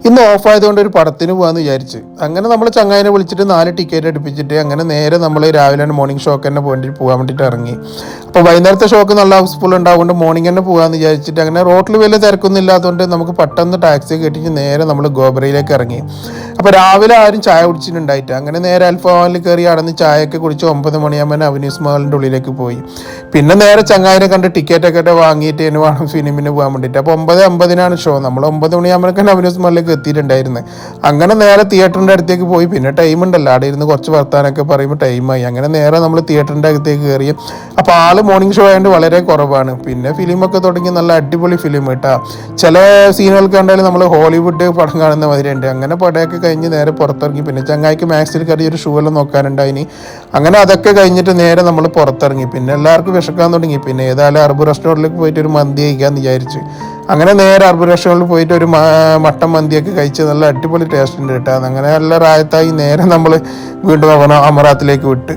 ഇന്ന് ഓഫായതുകൊണ്ട് ഒരു പടത്തിന് പോകാമെന്ന് വിചാരിച്ച് അങ്ങനെ നമ്മൾ ചങ്ങായിനെ വിളിച്ചിട്ട് 4 ടിക്കറ്റ് എടുപ്പിച്ചിട്ട് അങ്ങനെ നേരെ നമ്മൾ രാവിലെ മോർണിംഗ് ഷോക്ക് തന്നെ പോകാൻ വേണ്ടിയിട്ട് ഇറങ്ങി. അപ്പോൾ വൈകുന്നേരത്തെ ഷോക്ക് നല്ല ഹൗസ്ഫുൾ ഉണ്ടാവുകൊണ്ട് മോർണിംഗ് തന്നെ പോകാമെന്ന് വിചാരിച്ചിട്ട് അങ്ങനെ റോട്ടിൽ വലിയ തിരക്കൊന്നും ഇല്ലാത്തതുകൊണ്ട് നമുക്ക് പെട്ടെന്ന് ടാക്സി കെട്ടിച്ച് നേരെ നമ്മൾ ഗോബ്രയിലേക്ക് ഇറങ്ങി. അപ്പോൾ രാവിലെ ആരും ചായ കുടിച്ചിട്ടുണ്ടായിട്ട് അങ്ങനെ നേരെ അൽഫാമിൽ കയറി അടന്ന് ചായയൊക്കെ കുടിച്ച് 9 മണിയാകുമ്പോൾ അവന്യൂസ് മാളിൻ്റെ ഉള്ളിലേക്ക് പോയി. പിന്നെ നേരെ ചങ്ങായിനെ കണ്ട് ടിക്കറ്റൊക്കെ വാങ്ങിയിട്ട് ഇനി വേണം ഫിലിമിന് പോകാൻ വേണ്ടിയിട്ട്. അപ്പോൾ 9:50 ഷോ. നമ്മൾ 9 മണിയാകുമ്പോഴേക്കാണ് അവന്യൂസ് മാളിലേക്ക് എത്തിയിട്ടുണ്ടായിരുന്നത്. അങ്ങനെ നേരെ തിയേറ്ററിൻ്റെ അടുത്തേക്ക് പോയി. പിന്നെ ടൈം ഉണ്ടല്ലോ, അവിടെ ഇരുന്ന് കുറച്ച് വർത്താനൊക്കെ പറയുമ്പോൾ ടൈമായി. അങ്ങനെ നേരെ നമ്മൾ തിയേറ്ററിൻ്റെ അകത്തേക്ക് കയറി. അപ്പോൾ ആള് മോർണിംഗ് ഷോ ആയതുകൊണ്ട് വളരെ കുറവാണ്. പിന്നെ ഫിലിമൊക്കെ തുടങ്ങി നല്ല അടിപൊളി ഫിലിം കേട്ടോ. ചില സീനുകൾക്ക് കണ്ടാലും നമ്മൾ ഹോളിവുഡ് പടം കാണുന്ന മാതിരിയുണ്ട്. അങ്ങനെ പടമൊക്കെ കഴിഞ്ഞ് നേരെ പുറത്തിറങ്ങി. പിന്നെ ചങ്ങായിക്ക് മാക്സിൽ കയറി ഒരു ഷൂ എല്ലാം നോക്കാനുണ്ടായിനി. അങ്ങനെ അതൊക്കെ കഴിഞ്ഞിട്ട് നേരെ നമ്മൾ പുറത്തിറങ്ങി. പിന്നെ എല്ലാവർക്കും വിശക്കാൻ തുടങ്ങി. പിന്നെ ഏതായാലും അറബ് റെസ്റ്റോറൻറ്റിലേക്ക് പോയിട്ട് ഒരു മന്തി കഴിക്കാമെന്ന് വിചാരിച്ചു. അങ്ങനെ നേരെ അറബ് റെസ്റ്റോറൻറ്റിൽ പോയിട്ട് ഒരു മട്ടൻ മന്തിയൊക്കെ കഴിച്ച് നല്ല അടിപൊളി ടേസ്റ്റ് ഉണ്ട് കേട്ടോ. അങ്ങനെ നല്ല റായത്തായി നേരെ നമ്മൾ വീണ്ടും അമറാത്തിലേക്ക് വിട്ട്.